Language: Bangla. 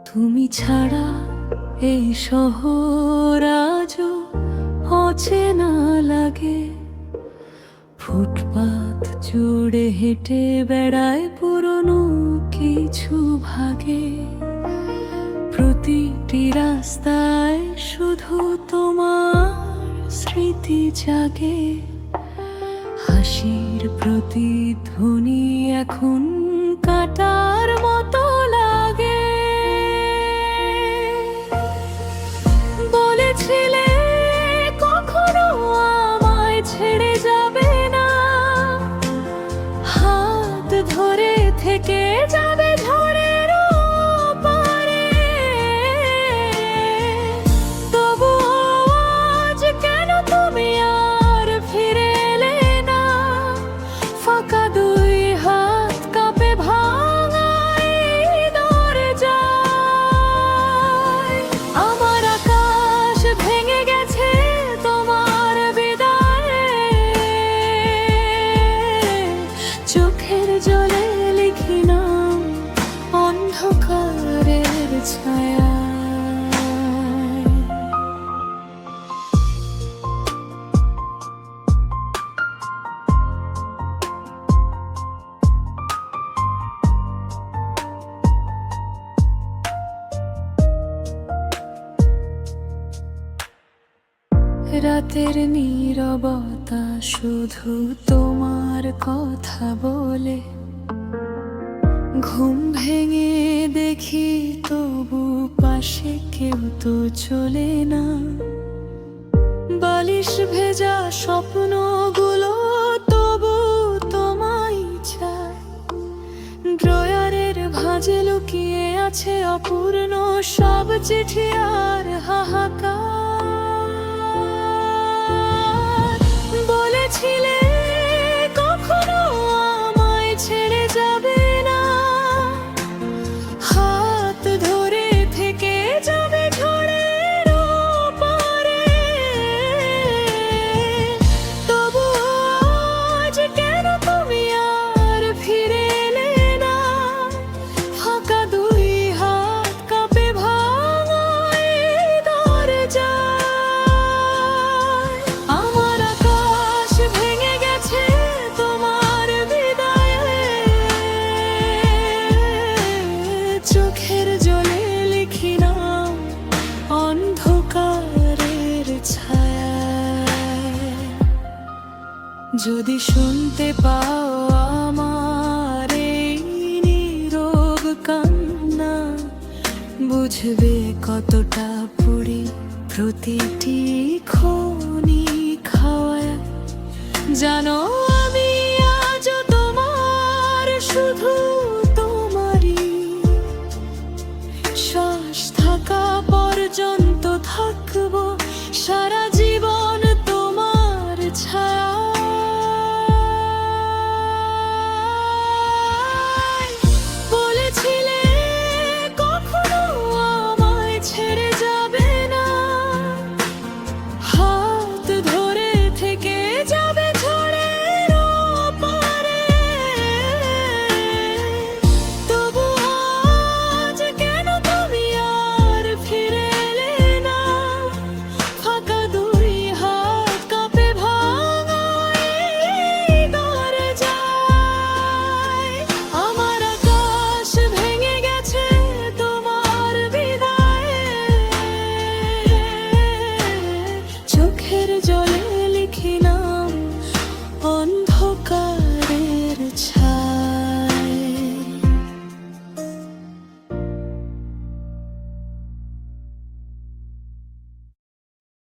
তুমি ছাড়া এই শহর আজও অচেনা লাগে। ফুটপাত জুড়ে হেঁটে বেড়ায় পুরনো কিছু ভাগে। প্রতিটি রাস্তায় শুধু তোমার স্মৃতি জাগে। হাসির প্রতিধ্বনি এখন কাটার মতো লাগে। বলেছিলে কখনো আমায় ছেড়ে যাবে না, হাত ধরে থেকে যাবে ঝড়ের পারে। তবুও আজ কেন তুমি আর ফিরে এলে না? ফাঁকা দুই হাত কাঁপে ভাঙা এই দরজায়। আমার আকাশ ভেঙে গেছে তোমার বিদায়ে। চোখের জলে লিখি নাম অন্ধকারের ছায়া। রাতের নীরবতা শুধু তোমার কথা বলে। ঘুম ভেঙে দেখি তবু পাশে কেউ তো চলে না। বালিশ ভেজা স্বপ্নগুলো তবু তোমায় চায়। ড্রয়ারের ভাঁজে লুকিয়ে আছে অপূর্ণ সব চিঠি আর হাহাকার। বলেছিলে কখনো আমায় ছেড়ে যাবে না, হাত ধরে থেকে যাবে ঝড়ের পারে। তবুও আজ কেন তুমি আর ফিরে এলে না? ফাঁকা দুই হাত কাঁপে ভাঙা এই দরজায়। আমার আকাশ ভেঙে গেছে তোমার বিদায়ে। চোখের জলে লিখি নাম অন্ধকারের ছায়ায়। যদি শুনতে পাও আমার এই নীরব কান্না, বুঝবে কতটা পুরি প্রতিটি খনি খাওয়ায়। জানো